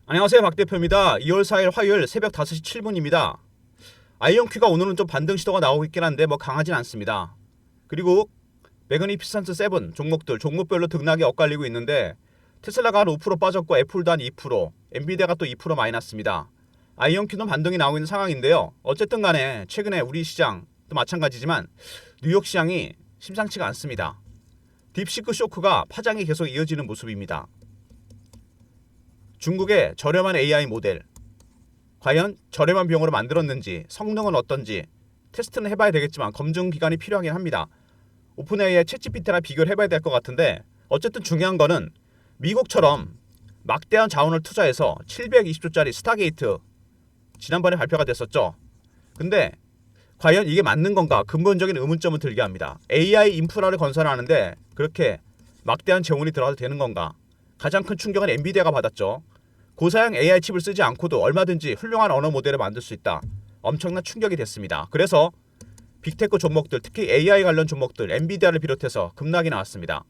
안녕하세요, 박 대표입니다. 2월 4일 화요일 새벽 5시 7분입니다. 아이온큐가 오늘은 좀 반등 시도가 나오고 있긴 한데 뭐 강하진 않습니다. 그리고 매그니피선트 7 종목별로 등락이 엇갈리고 있는데 테슬라가 한 5% 빠졌고 애플도 한 2%, 엔비디아가 또 2% 마이너스입니다. 아이온큐는 반등이 나오고 있는 상황인데요. 어쨌든 간에 최근에 우리 시장도 마찬가지지만 뉴욕 시장이 심상치가 않습니다. 딥시크 쇼크가 파장이 계속 이어지는 모습입니다. 중국의 저렴한 AI 모델, 과연 저렴한 비용으로 만들었는지 성능은 어떤지 테스트는 해봐야 되겠지만 검증 기간이 필요하긴 합니다. 오픈 AI의 챗GPT랑 비교를 해봐야 될 것 같은데 어쨌든 중요한 거는 미국처럼 막대한 자원을 투자해서 720조짜리 스타게이트 지난번에 발표가 됐었죠. 근데 과연 이게 맞는 건가 근본적인 의문점을 들게 합니다. AI 인프라를 건설하는데 그렇게 막대한 재원이 들어가도 되는 건가? 가장 큰 충격은 엔비디아가 받았죠. 고사양 AI 칩을 쓰지 않고도 얼마든지 훌륭한 언어 모델을 만들 수 있다. 엄청난 충격이 됐습니다. 그래서 빅테크 종목들, 특히 AI 관련 종목들, 엔비디아를 비롯해서 급락이 나왔습니다.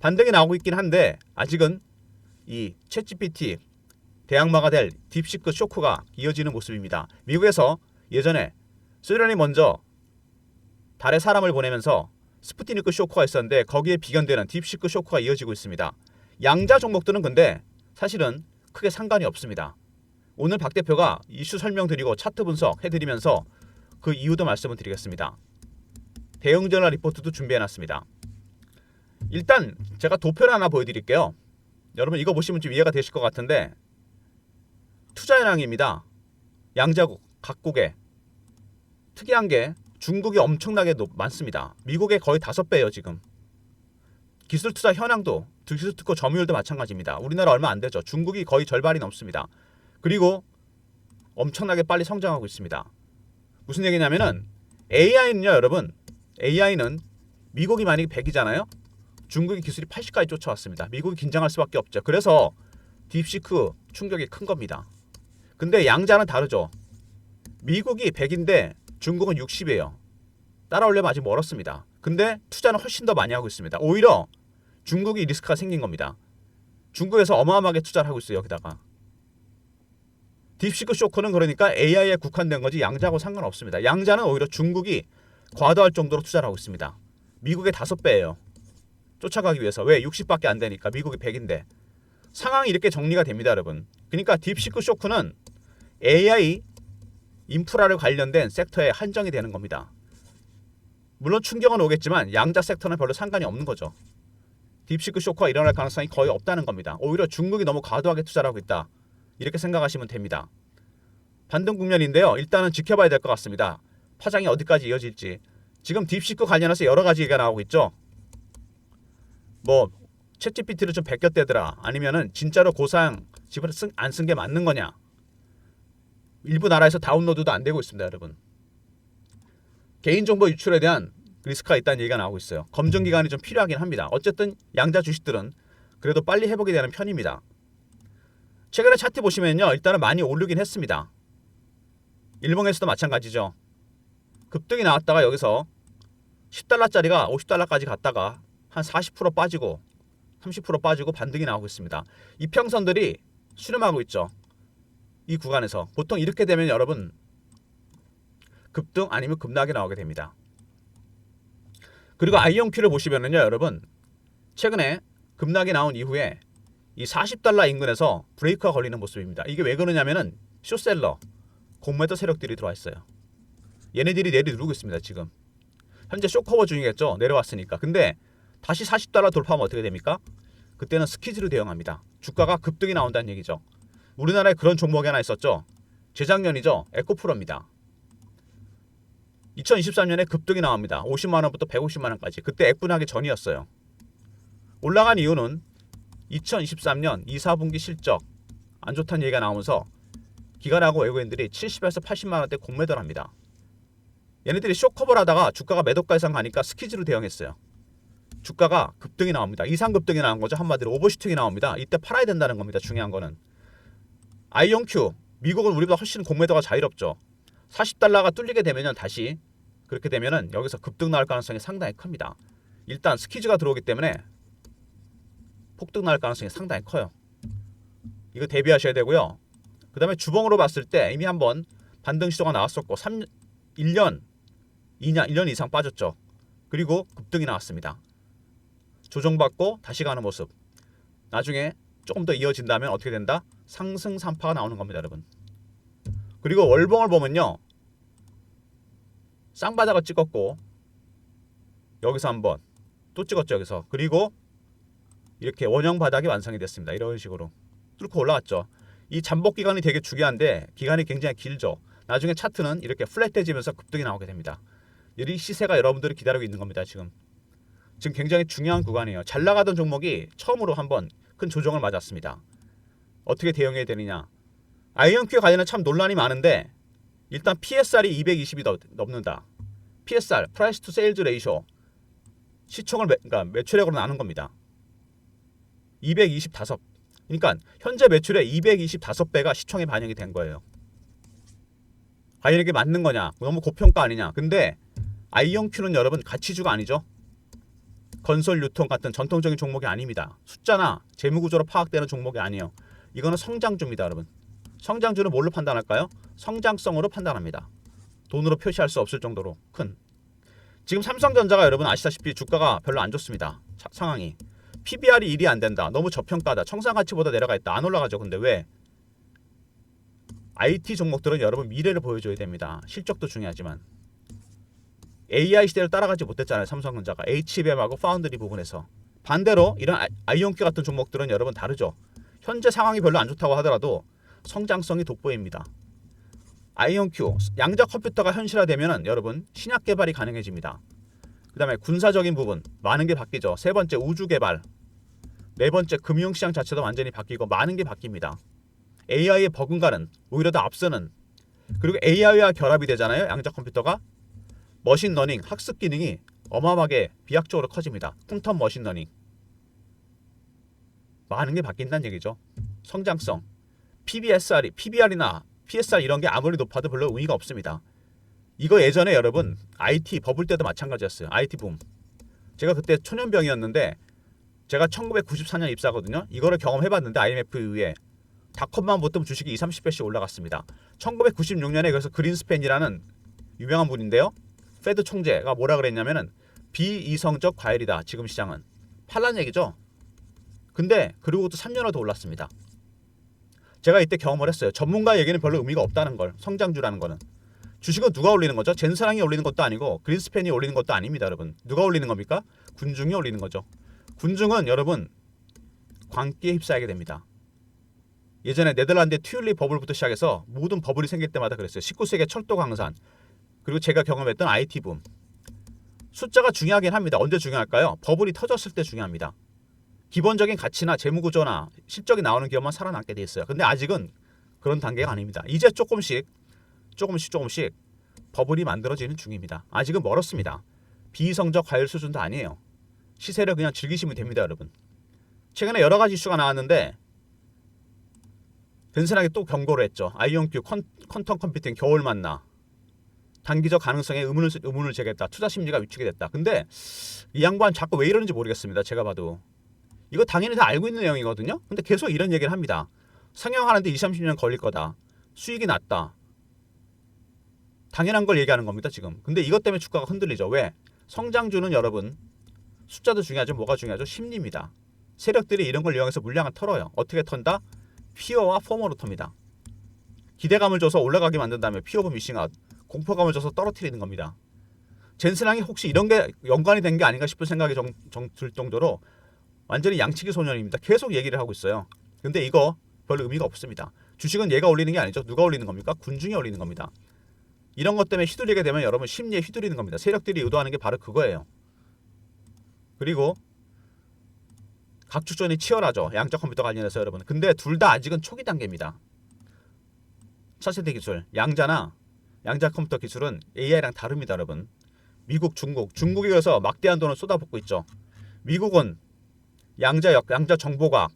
반등이 나오고 있긴 한데 아직은 이 챗GPT 대항마가 될 딥시크 쇼크가 이어지는 모습입니다. 미국에서 예전에 소련이 먼저 달에 사람을 보내면서 스푸트니크 쇼크가 있었는데 거기에 비견되는 딥시크 쇼크가 이어지고 있습니다. 양자 종목들은 근데 사실은 크게 상관이 없습니다. 오늘 박 대표가 이슈 설명드리고 차트 분석 해드리면서 그 이유도 말씀을 드리겠습니다. 대응전화 리포트도 준비해놨습니다. 일단 제가 도표를 하나 보여드릴게요. 여러분 이거 보시면 좀 이해가 되실 것 같은데 투자 현황입니다. 양자국 각국에 특이한 게 중국이 엄청나게 많습니다. 미국의 거의 5배예요 지금. 기술 투자 현황도 기술 특허 점유율도 마찬가지입니다. 우리나라 얼마 안 되죠. 중국이 거의 절반이 넘습니다. 그리고 엄청나게 빨리 성장하고 있습니다. 무슨 얘기냐면은 AI는요 여러분, AI는 미국이 만약에 100이잖아요. 중국이 기술이 80까지 쫓아왔습니다. 미국이 긴장할 수밖에 없죠. 그래서 딥시크 충격이 큰 겁니다. 근데 양자는 다르죠. 미국이 100인데 중국은 60이에요. 따라오려면 아직 멀었습니다. 근데 투자는 훨씬 더 많이 하고 있습니다. 오히려 중국이 리스크가 생긴 겁니다. 중국에서 어마어마하게 투자를 하고 있어요. 여기다가. 딥시크 쇼크는 그러니까 AI에 국한된 거지 양자하고 상관없습니다. 양자는 오히려 중국이 과도할 정도로 투자를 하고 있습니다. 미국의 5배예요. 쫓아가기 위해서. 왜? 60밖에 안 되니까. 미국이 100인데. 상황이 이렇게 정리가 됩니다. 여러분. 그러니까 딥시크 쇼크는 AI 인프라를 관련된 섹터에 한정이 되는 겁니다. 물론 충격은 오겠지만 양자 섹터는 별로 상관이 없는 거죠. 딥시크 쇼크가 일어날 가능성이 거의 없다는 겁니다. 오히려 중국이 너무 과도하게 투자를 하고 있다. 이렇게 생각하시면 됩니다. 반등 국면인데요. 일단은 지켜봐야 될 것 같습니다. 파장이 어디까지 이어질지. 지금 딥시크 관련해서 여러 가지 얘기가 나오고 있죠. 뭐 챗GPT를 좀 베꼈대더라. 아니면은 진짜로 고사양 칩을 안 쓴 게 맞는 거냐. 일부 나라에서 다운로드도 안 되고 있습니다. 여러분. 개인정보 유출에 대한 리스크가 있다는 얘기가 나오고 있어요. 검증 기간이 좀 필요하긴 합니다. 어쨌든 양자 주식들은 그래도 빨리 회복이 되는 편입니다. 최근에 차트 보시면요. 일단은 많이 오르긴 했습니다. 일봉에서도 마찬가지죠. 급등이 나왔다가 여기서 10달러짜리가 50달러까지 갔다가 한 40% 빠지고 30% 빠지고 반등이 나오고 있습니다. 이평선들이 수렴하고 있죠. 이 구간에서. 보통 이렇게 되면 여러분 급등 아니면 급락이 나오게 됩니다. 그리고 아이온큐를 보시면은요 여러분 최근에 급락이 나온 이후에 이 40달러 인근에서 브레이크가 걸리는 모습입니다. 이게 왜 그러냐면은 숏셀러 공매도 세력들이 들어와 있어요. 얘네들이 내리누르고 있습니다. 지금 현재 쇼커버 중이겠죠. 내려왔으니까. 근데 다시 40달러 돌파하면 어떻게 됩니까? 그때는 스퀴즈로 대응합니다. 주가가 급등이 나온다는 얘기죠. 우리나라에 그런 종목이 하나 있었죠. 재작년이죠. 에코프로입니다. 2023년에 급등이 나옵니다. 50만원부터 150만원까지. 그때 액분하기 전이었어요. 올라간 이유는 2023년 2, 4분기 실적 안 좋다는 얘기가 나오면서 기관하고 외국인들이 70에서 80만원대 공매도를 합니다. 얘네들이 쇼커버를 하다가 주가가 매도가 이상 가니까 스퀴즈로 대응했어요. 주가가 급등이 나옵니다. 이상 급등이 나온 거죠. 한마디로 오버슈팅이 나옵니다. 이때 팔아야 된다는 겁니다. 중요한 거는. 아이온큐 미국은 우리보다 훨씬 공매도가 자유롭죠. 40달러가 뚫리게 되면 다시 그렇게 되면은 여기서 급등 나올 가능성이 상당히 큽니다. 일단 스퀴즈가 들어오기 때문에 폭등 나올 가능성이 상당히 커요. 이거 대비하셔야 되고요. 그 다음에 주봉으로 봤을 때 이미 한번 반등 시도가 나왔었고 1년 1년 이상 빠졌죠. 그리고 급등이 나왔습니다. 조정받고 다시 가는 모습. 나중에 조금 더 이어진다면 어떻게 된다? 상승 3파가 나오는 겁니다, 여러분. 그리고 월봉을 보면요. 쌍바닥을 찍었고 여기서 한번 또 찍었죠, 여기서. 그리고 이렇게 원형 바닥이 완성이 됐습니다. 이런 식으로 뚫고 올라왔죠. 이 잠복 기간이 되게 중요한데 기간이 굉장히 길죠. 나중에 차트는 이렇게 플랫해지면서 급등이 나오게 됩니다. 이 시세가 여러분들이 기다리고 있는 겁니다. 지금 굉장히 중요한 구간이에요. 잘 나가던 종목이 처음으로 한번 큰 조정을 맞았습니다. 어떻게 대응해야 되느냐. 아이언큐에 관련해 참 논란이 많은데 일단 PSR이 220이 넘는다. PSR, Price to Sales Ratio, 시총을 그러니까 매출액으로 나눈 겁니다. 225. 그러니까 현재 매출의 225배가 시총에 반영이 된 거예요. 과연 이게 맞는 거냐? 너무 고평가 아니냐? 근데 아이언큐는 여러분 가치주가 아니죠. 건설 유통 같은 전통적인 종목이 아닙니다. 숫자나 재무구조로 파악되는 종목이 아니에요. 이거는 성장주입니다, 여러분. 성장주는 뭘로 판단할까요? 성장성으로 판단합니다. 돈으로 표시할 수 없을 정도로 큰. 지금 삼성전자가 여러분 아시다시피 주가가 별로 안 좋습니다. 상황이. PBR이 1이 안 된다. 너무 저평가다. 청산가치보다 내려가 있다. 안 올라가죠. 근데 왜? IT 종목들은 여러분 미래를 보여줘야 됩니다. 실적도 중요하지만. AI 시대를 따라가지 못했잖아요. 삼성전자가. HBM하고 파운드리 부분에서. 반대로 이런 아이온큐 같은 종목들은 여러분 다르죠. 현재 상황이 별로 안 좋다고 하더라도 성장성이 돋보입니다. 아이온큐, 양자 컴퓨터가 현실화되면 여러분 신약 개발이 가능해집니다. 그 다음에 군사적인 부분 많은 게 바뀌죠. 세 번째 우주 개발, 네 번째 금융시장 자체도 완전히 바뀌고 많은 게 바뀝니다. AI의 버금가는 오히려 더 앞서는, 그리고 AI와 결합이 되잖아요. 양자 컴퓨터가 머신러닝 학습 기능이 어마어마하게 비약적으로 커집니다. 퀀텀 머신러닝. 많은 게 바뀐다는 얘기죠. 성장성. PBR이나 PSR 이런 게 아무리 높아도 별로 의미가 없습니다. 이거 예전에 여러분 IT 버블 때도 마찬가지였어요. IT 붐. 제가 그때 초년병이었는데 제가 1994년 입사거든요. 이거를 경험해봤는데 IMF 이후에 닷컴만 붙으면 주식이 20, 30배씩 올라갔습니다. 1996년에 그래서 그린스팬이라는 유명한 분인데요. 페드 총재가 뭐라 그랬냐면은 비이성적 과열이다. 지금 시장은. 팔란 얘기죠. 근데 그리고 또 3년을 더 올랐습니다. 제가 이때 경험을 했어요. 전문가 얘기는 별로 의미가 없다는 걸. 성장주라는 거는. 주식은 누가 올리는 거죠? 젠스랑이 올리는 것도 아니고 그린스팬이 올리는 것도 아닙니다, 여러분. 누가 올리는 겁니까? 군중이 올리는 거죠. 군중은 여러분 광기에 휩싸이게 됩니다. 예전에 네덜란드의 튤립 버블부터 시작해서 모든 버블이 생길 때마다 그랬어요. 19세기 철도 강산, 그리고 제가 경험했던 IT 붐. 숫자가 중요하긴 합니다. 언제 중요할까요? 버블이 터졌을 때 중요합니다. 기본적인 가치나 재무구조나 실적이 나오는 기업만 살아남게 돼 있어요. 근데 아직은 그런 단계가 아닙니다. 이제 조금씩 버블이 만들어지는 중입니다. 아직은 멀었습니다. 비이성적 과열 수준도 아니에요. 시세를 그냥 즐기시면 됩니다, 여러분. 최근에 여러 가지 이슈가 나왔는데 벤슨하게 또 경고를 했죠. 아이온큐 퀀텀 컴퓨팅 겨울 만나. 단기적 가능성에 의문을 제기했다. 투자 심리가 위축이 됐다. 근데 이 양반 자꾸 왜 이러는지 모르겠습니다. 제가 봐도. 이거 당연히 다 알고 있는 내용이거든요. 근데 계속 이런 얘기를 합니다. 상영하는데 20, 30년 걸릴 거다. 수익이 낮다. 당연한 걸 얘기하는 겁니다, 지금. 근데 이것 때문에 주가가 흔들리죠. 왜? 성장주는 여러분 숫자도 중요하죠. 뭐가 중요하죠? 심리입니다. 세력들이 이런 걸 이용해서 물량을 털어요. 어떻게 턴다? 피어와 포머로 텁니다. 기대감을 줘서 올라가게 만든 다음에 피어 오브 미싱아웃, 공포감을 줘서 떨어뜨리는 겁니다. 젠슨랑이 혹시 이런 게 연관이 된 게 아닌가 싶은 생각이 들 정도로 완전히 양치기 소년입니다. 계속 얘기를 하고 있어요. 근데 이거 별 의미가 없습니다. 주식은 얘가 올리는 게 아니죠. 누가 올리는 겁니까? 군중이 올리는 겁니다. 이런 것 때문에 휘둘리게 되면 여러분 심리에 휘둘리는 겁니다. 세력들이 의도하는 게 바로 그거예요. 그리고 각축전이 치열하죠. 양자 컴퓨터 관련해서 여러분. 근데 둘 다 아직은 초기 단계입니다. 차세대 기술, 양자 컴퓨터 기술은 AI랑 다릅니다, 여러분. 미국, 중국에 의해서 막대한 돈을 쏟아붓고 있죠. 미국은 양자 정보과학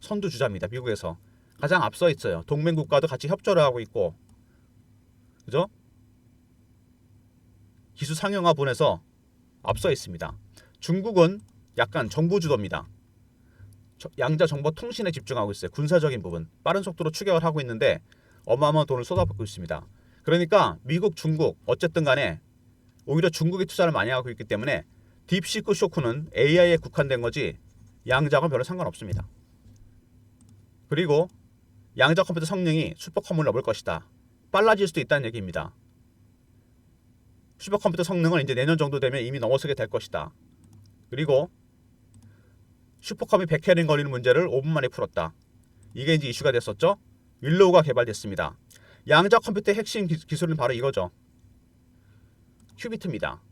선두주자입니다. 미국에서 가장 앞서 있어요. 동맹국가도 같이 협조를 하고 있고, 그죠? 기술 상용화 분에서 앞서 있습니다. 중국은 약간 정부 주도입니다. 양자 정보 통신에 집중하고 있어요. 군사적인 부분 빠른 속도로 추격을 하고 있는데 어마어마한 돈을 쏟아붓고 있습니다. 그러니까 미국, 중국 어쨌든 간에 오히려 중국이 투자를 많이 하고 있기 때문에 딥시크 쇼크는 AI에 국한된 거지 양자하고는 별로 상관없습니다. 그리고 양자 컴퓨터 성능이 슈퍼컴을 넘을 것이다. 빨라질 수도 있다는 얘기입니다. 슈퍼컴퓨터 성능을 이제 내년 정도 되면 이미 넘어서게 될 것이다. 그리고 슈퍼컴이 100캐릭 걸리는 문제를 5분 만에 풀었다. 이게 이제 이슈가 됐었죠. 윌로우가 개발됐습니다. 양자 컴퓨터의 핵심 기술은 바로 이거죠. 큐비트입니다.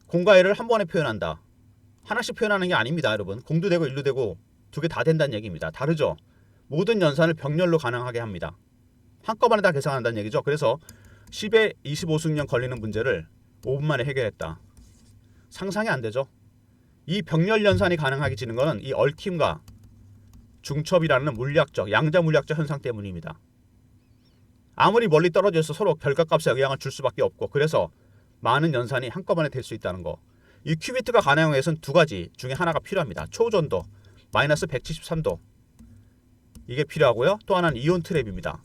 공과 일을 한 번에 표현한다. 하나씩 표현하는 게 아닙니다, 여러분. 공도 되고 일도 되고 두 개 다 된다는 얘기입니다. 다르죠. 모든 연산을 병렬로 가능하게 합니다. 한꺼번에 다 계산한다는 얘기죠. 그래서 10에 25승령 걸리는 문제를 5분 만에 해결했다. 상상이 안 되죠. 이 병렬 연산이 가능하게지는 것은 이 얽힘과 중첩이라는 물리학적, 양자 물리학적 현상 때문입니다. 아무리 멀리 떨어져 있어 서로 결과값에 영향을 줄 수밖에 없고 그래서 많은 연산이 한꺼번에 될 수 있다는 거. 이 큐비트가 가능한 것은 두 가지 중에 하나가 필요합니다. 초전도, 마이너스 173도. 이게 필요하고요. 또 하나는 이온 트랩입니다.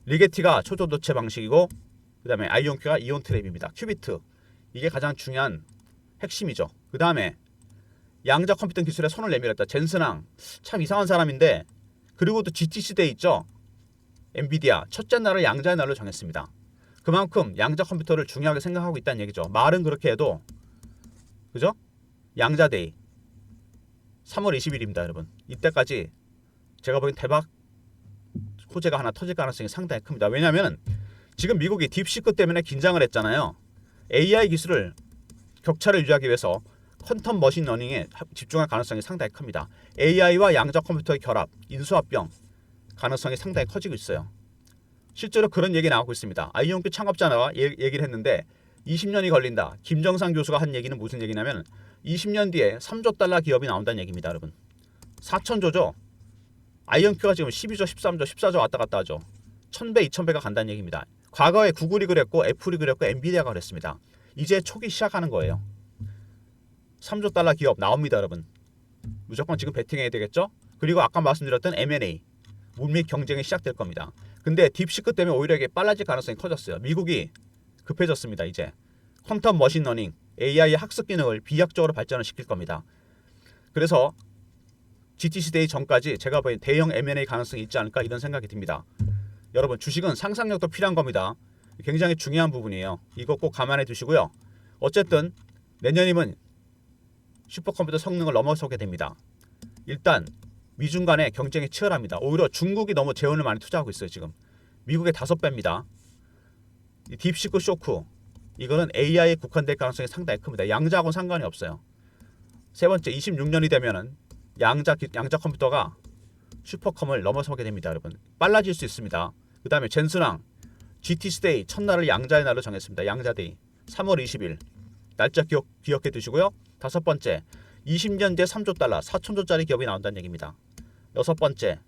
리게티가 초전도체 방식이고 그 다음에 아이온큐가 이온 트랩입니다. 큐비트. 이게 가장 중요한 핵심이죠. 그 다음에 양자 컴퓨팅 기술에 손을 내밀었다. 젠슨왕 참 이상한 사람인데 그리고 또 GTC 대 있죠. 엔비디아 첫째 날을 양자의 날로 정했습니다. 그만큼 양자 컴퓨터를 중요하게 생각하고 있다는 얘기죠. 말은 그렇게 해도 그죠? 양자데이 3월 20일입니다 여러분. 이때까지 제가 보기엔 대박 호재가 하나 터질 가능성이 상당히 큽니다. 왜냐하면 지금 미국이 딥시크 때문에 긴장을 했잖아요. AI 기술을 격차를 유지하기 위해서 퀀텀 머신러닝에 집중할 가능성이 상당히 큽니다. AI와 양자 컴퓨터의 결합, 인수합병 가능성이 상당히 커지고 있어요. 실제로 그런 얘기 나오고 있습니다. 아이온큐 창업자가 얘기를 했는데 20년이 걸린다. 김정상 교수가 한 얘기는 무슨 얘기냐면 20년 뒤에 3조 달러 기업이 나온다는 얘기입니다. 여러분. 4천조죠. 아이온큐가 지금 12조, 13조, 14조 왔다 갔다 하죠. 1000배, 2000배가 간다는 얘기입니다. 과거에 구글이 그랬고 애플이 그랬고 엔비디아가 그랬습니다. 이제 초기 시작하는 거예요. 3조 달러 기업 나옵니다. 여러분. 무조건 지금 베팅해야 되겠죠. 그리고 아까 말씀드렸던 M&A 물밑 경쟁이 시작될 겁니다. 근데 딥시크 때문에 오히려 이게 빨라질 가능성이 커졌어요. 미국이 급해졌습니다. 이제 퀀텀 머신러닝 AI의 학습 기능을 비약적으로 발전을 시킬 겁니다. 그래서 GTC 데이 전까지 제가 보기엔 대형 M&A 가능성이 있지 않을까 이런 생각이 듭니다. 여러분 주식은 상상력도 필요한 겁니다. 굉장히 중요한 부분이에요. 이거 꼭 감안해 두시고요. 어쨌든 내년이면 슈퍼컴퓨터 성능을 넘어서게 됩니다. 일단 미중 간의 경쟁이 치열합니다. 오히려 중국이 너무 재원을 많이 투자하고 있어요. 지금 미국의 5배입니다. 이 딥시크 쇼크 이거는 AI에 국한될 가능성이 상당히 큽니다. 양자하고는 상관이 없어요. 세 번째 26년이 되면은 양자 컴퓨터가 슈퍼컴을 넘어서게 됩니다. 여러분 빨라질 수 있습니다. 그 다음에 젠슨왕 GTC 데이 첫날을 양자의 날로 정했습니다. 양자데이 3월 20일 날짜 기억해 두시고요. 다섯 번째 20년 뒤에 3조 달러 4천조짜리 기업이 나온다는 얘기입니다. 여섯 번째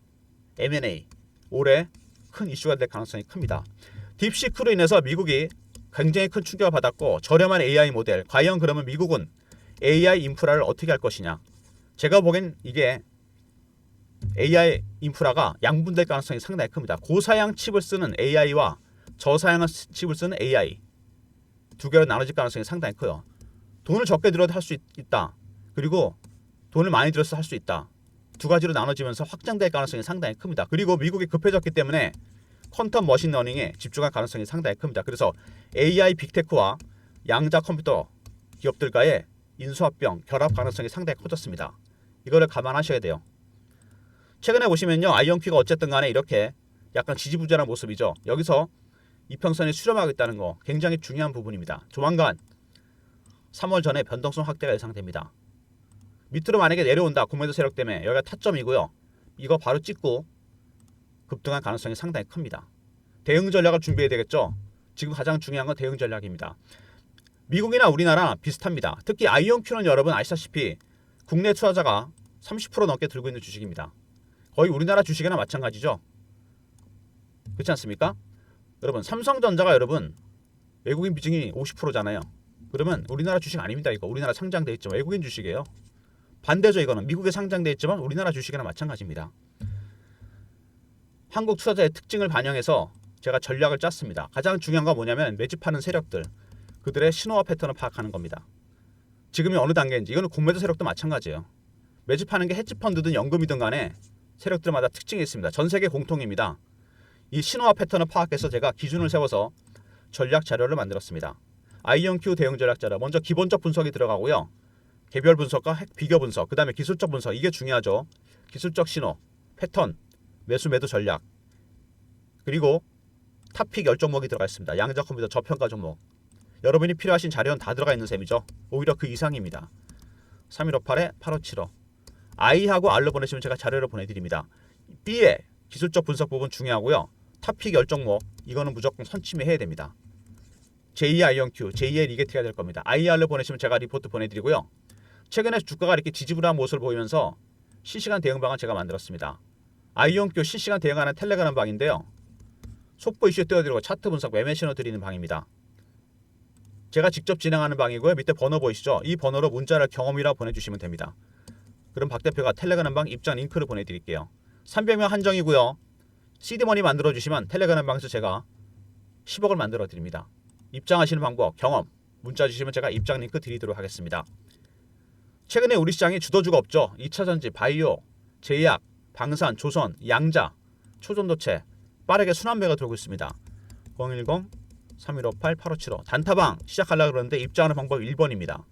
M&A 올해 큰 이슈가 될 가능성이 큽니다. 딥시크로 인해서 미국이 굉장히 큰 충격을 받았고 저렴한 AI 모델 과연 그러면 미국은 AI 인프라를 어떻게 할 것이냐. 제가 보기엔 이게 AI 인프라가 양분될 가능성이 상당히 큽니다. 고사양 칩을 쓰는 AI와 저사양 칩을 쓰는 AI 두 개로 나눠질 가능성이 상당히 커요. 돈을 적게 들여도 할 수 있다. 그리고 돈을 많이 들여서 할 수 있다. 두 가지로 나눠지면서 확장될 가능성이 상당히 큽니다. 그리고 미국이 급해졌기 때문에 퀀텀 머신러닝에 집중할 가능성이 상당히 큽니다. 그래서 AI 빅테크와 양자 컴퓨터 기업들과의 인수합병 결합 가능성이 상당히 커졌습니다. 이거를 감안하셔야 돼요. 최근에 보시면요. 아이온큐가 어쨌든 간에 이렇게 약간 지지부진한 모습이죠. 여기서 이평선이 수렴하고 있다는 거 굉장히 중요한 부분입니다. 조만간 3월 전에 변동성 확대가 예상됩니다. 밑으로 만약에 내려온다. 공매도 세력 때문에 여기가 타점이고요. 이거 바로 찍고 급등할 가능성이 상당히 큽니다. 대응 전략을 준비해야 되겠죠. 지금 가장 중요한 건 대응 전략입니다. 미국이나 우리나라 비슷합니다. 특히 아이온큐는 여러분 아시다시피 국내 투자자가 30% 넘게 들고 있는 주식입니다. 거의 우리나라 주식이나 마찬가지죠. 그렇지 않습니까? 여러분 삼성전자가 여러분 외국인 비중이 50%잖아요. 그러면 우리나라 주식 아닙니다. 이거 우리나라 상장돼 있죠. 외국인 주식이에요. 반대죠. 이거는 미국에 상장돼 있지만 우리나라 주식이나 마찬가지입니다. 한국 투자자의 특징을 반영해서 제가 전략을 짰습니다. 가장 중요한 건 뭐냐면 매집하는 세력들, 그들의 신호와 패턴을 파악하는 겁니다. 지금이 어느 단계인지. 이거는 공매도 세력도 마찬가지예요. 매집하는 게 헤지펀드든 연금이든 간에 세력들마다 특징이 있습니다. 전 세계 공통입니다. 이 신호와 패턴을 파악해서 제가 기준을 세워서 전략 자료를 만들었습니다. 아이언큐 대응 전략 자료. 먼저 기본적 분석이 들어가고요. 개별 분석과 비교 분석, 그 다음에 기술적 분석. 이게 중요하죠. 기술적 신호, 패턴, 매수 매도 전략, 그리고 탑픽 10종목이 들어가 있습니다. 양자 컴퓨터 저평가 종목. 여러분이 필요하신 자료는 다 들어가 있는 셈이죠. 오히려 그 이상입니다. 3158-8575 I하고 R로 보내시면 제가 자료를 보내드립니다. B의 기술적 분석 부분 중요하고요. 탑픽 10종목 이거는 무조건 선침해야 됩니다. J 아이언큐, J의 리게트가 될 겁니다. IR로 보내시면 제가 리포트 보내드리고요. 최근에 주가가 이렇게 지지부진한 모습을 보이면서 실시간 대응방을 제가 만들었습니다. 아이언큐 실시간 대응하는 텔레그램 방인데요. 속보 이슈에 띄워드리고 차트 분석, 매매 신호 드리는 방입니다. 제가 직접 진행하는 방이고요. 밑에 번호 보이시죠? 이 번호로 문자를 경험이라 보내주시면 됩니다. 그럼 박 대표가 텔레그램 방 입장 링크를 보내드릴게요. 300명 한정이고요. 시드머니 만들어주시면 텔레그램 방에서 제가 10억을 만들어드립니다. 입장하시는 방법, 경험, 문자 주시면 제가 입장 링크 드리도록 하겠습니다. 최근에 우리 시장에 주도주가 없죠. 2차전지, 바이오, 제약, 방산, 조선, 양자, 초전도체 빠르게 순환매가 들어오고 있습니다. 010-3158-8575 단타방 시작하려고 그러는데 입장하는 방법 1번입니다.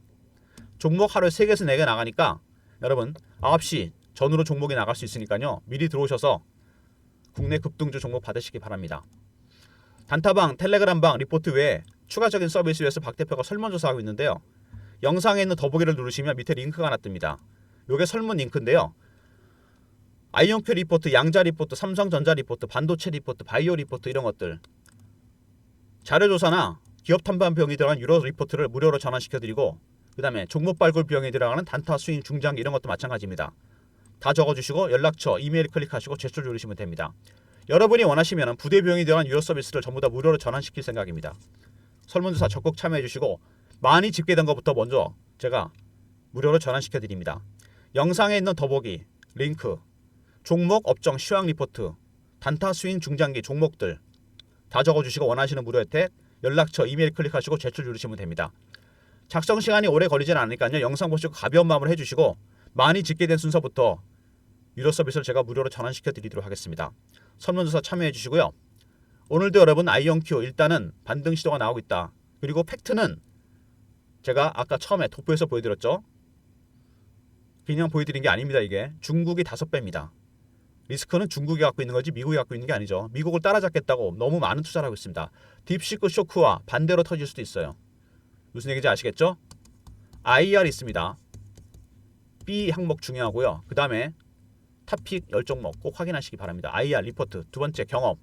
종목 하루에 3개에서 4개 나가니까 여러분 9시 전후로 종목이 나갈 수 있으니까요. 미리 들어오셔서 국내 급등주 종목 받으시기 바랍니다. 단타방, 텔레그램방, 리포트 외에 추가적인 서비스 위해서 박 대표가 설문조사하고 있는데요. 영상에 있는 더보기를 누르시면 밑에 링크가 하나 뜹니다. 이게 설문 링크인데요. 아이언큐 리포트, 양자 리포트, 삼성전자 리포트, 반도체 리포트, 바이오 리포트 이런 것들 자료조사나 기업 탐방 비용이 들어간 유로 리포트를 무료로 전환시켜드리고 그 다음에 종목 발굴 비용이 들어가는 단타 스윙 중장기 이런 것도 마찬가지입니다. 다 적어주시고 연락처, 이메일 클릭하시고 제출 누르시면 됩니다. 여러분이 원하시면 부대 비용이 들어간 유료 서비스를 전부 다 무료로 전환시킬 생각입니다. 설문조사 적극 참여해주시고 많이 집계된 것부터 먼저 제가 무료로 전환시켜드립니다. 영상에 있는 더보기, 링크, 종목 업종 시황 리포트, 단타 스윙 중장기 종목들 다 적어주시고 원하시는 무료 혜택 연락처 이메일 클릭하시고 제출 누르시면 됩니다. 작성 시간이 오래 걸리진 않으니까요. 영상 보시고 가벼운 마음으로 해주시고 많이 집계된 순서부터 유료 서비스를 제가 무료로 전환시켜 드리도록 하겠습니다. 설문조사 참여해 주시고요. 오늘도 여러분 아이언큐 일단은 반등 시도가 나오고 있다. 그리고 팩트는 제가 아까 처음에 도표에서 보여드렸죠. 그냥 보여드린 게 아닙니다. 이게 중국이 5배입니다. 리스크는 중국이 갖고 있는 거지 미국이 갖고 있는 게 아니죠. 미국을 따라잡겠다고 너무 많은 투자를 하고 있습니다. 딥시크 쇼크와 반대로 터질 수도 있어요. 무슨 얘기인지 아시겠죠? IR 있습니다. B 항목 중요하고요. 그 다음에 탑픽 10종목 꼭 확인하시기 바랍니다. IR 리포트, 두 번째 경험,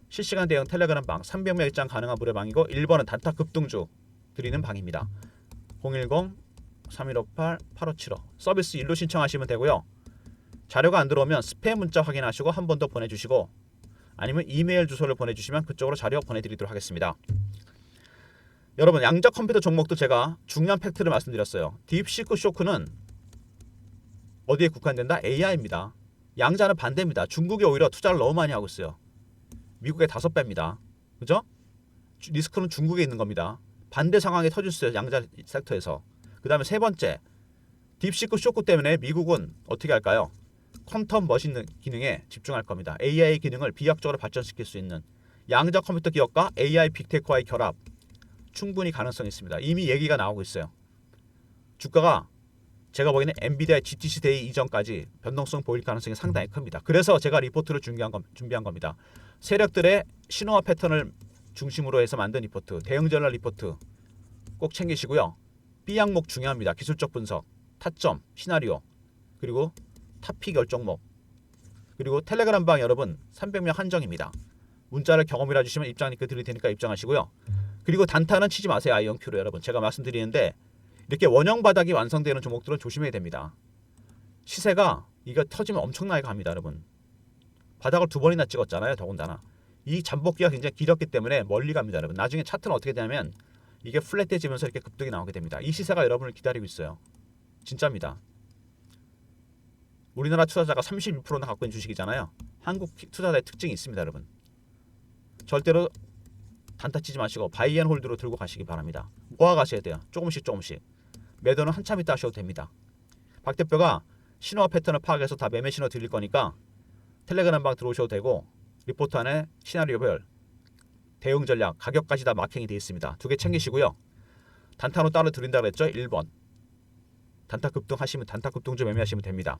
실시간 대응 텔레그램 방, 300명 입장 가능한 무료 방이고 1번은 단타 급등주 드리는 방입니다. 010-3158-8575 서비스 1로 신청하시면 되고요. 자료가 안 들어오면 스팸 문자 확인하시고 한 번 더 보내주시고 아니면 이메일 주소를 보내주시면 그쪽으로 자료 보내드리도록 하겠습니다. 여러분 양자 컴퓨터 종목도 제가 중요한 팩트를 말씀드렸어요. 딥시크 쇼크는 어디에 국한된다? AI입니다. 양자는 반대입니다. 중국이 오히려 투자를 너무 많이 하고 있어요. 미국의 5배입니다. 그죠? 리스크는 중국에 있는 겁니다. 반대 상황이 터질 수 있어요. 양자 섹터에서. 그 다음에 세 번째 딥시크 쇼크 때문에 미국은 어떻게 할까요? 퀀텀 머신 기능에 집중할 겁니다. AI 기능을 비약적으로 발전시킬 수 있는 양자 컴퓨터 기업과 AI 빅테크와의 결합 충분히 가능성이 있습니다. 이미 얘기가 나오고 있어요. 주가가 제가 보기에는 엔비디아 GTC 데이 이전까지 변동성 보일 가능성이 상당히 큽니다. 그래서 제가 리포트를 준비한 겁니다. 세력들의 신호와 패턴을 중심으로 해서 만든 리포트, 대응 전략 리포트 꼭 챙기시고요. B 항목 중요합니다. 기술적 분석, 타점, 시나리오, 그리고 탑픽 10종목, 그리고 텔레그램 방 여러분 300명 한정입니다. 문자를 경험이라 주시면 입장 링크 드릴 테니까 입장하시고요. 그리고 단타는 치지 마세요. 아이언큐로 여러분 제가 말씀드리는데 이렇게 원형 바닥이 완성되는 종목들은 조심해야 됩니다. 시세가 이거 터지면 엄청나게 갑니다. 여러분 바닥을 2번이나 찍었잖아요. 더군다나 이 잠복기가 굉장히 길었기 때문에 멀리 갑니다. 여러분 나중에 차트는 어떻게 되냐면 이게 플랫해지면서 이렇게 급등이 나오게 됩니다. 이 시세가 여러분을 기다리고 있어요. 진짜입니다. 우리나라 투자자가 36%나 갖고 있는 주식이잖아요. 한국 투자자의 특징이 있습니다, 여러분. 절대로 단타 치지 마시고 바이앤홀드로 들고 가시기 바랍니다. 모아 가셔야 돼요. 조금씩 조금씩. 매도는 한참 있다 하셔도 됩니다. 박 대표가 신호와 패턴을 파악해서 다 매매 신호 드릴 거니까 텔레그램 방 들어오셔도 되고 리포트 안에 시나리오별 대응 전략 가격까지 다 마킹이 되어 있습니다. 두 개 챙기시고요. 단타로 따로 드린다 그랬죠? 1번. 단타 급등 하시면 단타 급등주 매매하시면 됩니다.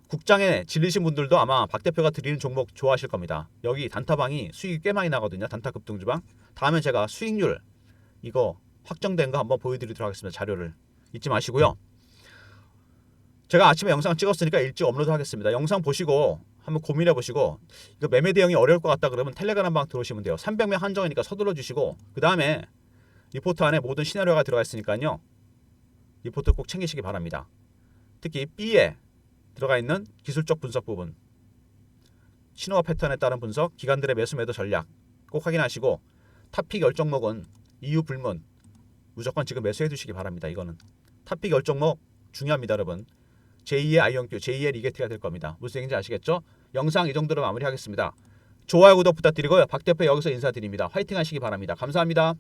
국장에 질리신 분들도 아마 박 대표가 드리는 종목 좋아하실 겁니다. 여기 단타방이 수익이 꽤 많이 나거든요. 단타 급등주방. 다음에 제가 수익률 이거 확정된 거 한번 보여드리도록 하겠습니다. 자료를 잊지 마시고요. 제가 아침에 영상 찍었으니까 일찍 업로드 하겠습니다. 영상 보시고 한번 고민해 보시고 이거 매매 대응이 어려울 것 같다 그러면 텔레그램 방 들어오시면 돼요. 300명 한정이니까 서둘러 주시고 그 다음에 리포트 안에 모든 시나리오가 들어가 있으니까요. 리포트 꼭 챙기시기 바랍니다. 특히 B에 들어가 있는 기술적 분석 부분, 신호와 패턴에 따른 분석, 기관들의 매수 매도 전략 꼭 확인하시고 탑픽 열종목은 이유 불문 무조건 지금 매수해 두시기 바랍니다. 이거는 탑픽 열종목 중요합니다, 여러분. 제2의 아이언큐, 제2의 리게트가 될 겁니다. 무슨 얘기인지 아시겠죠? 영상 이 정도로 마무리하겠습니다. 좋아요, 구독 부탁드리고요. 박 대표 여기서 인사드립니다. 화이팅 하시기 바랍니다. 감사합니다.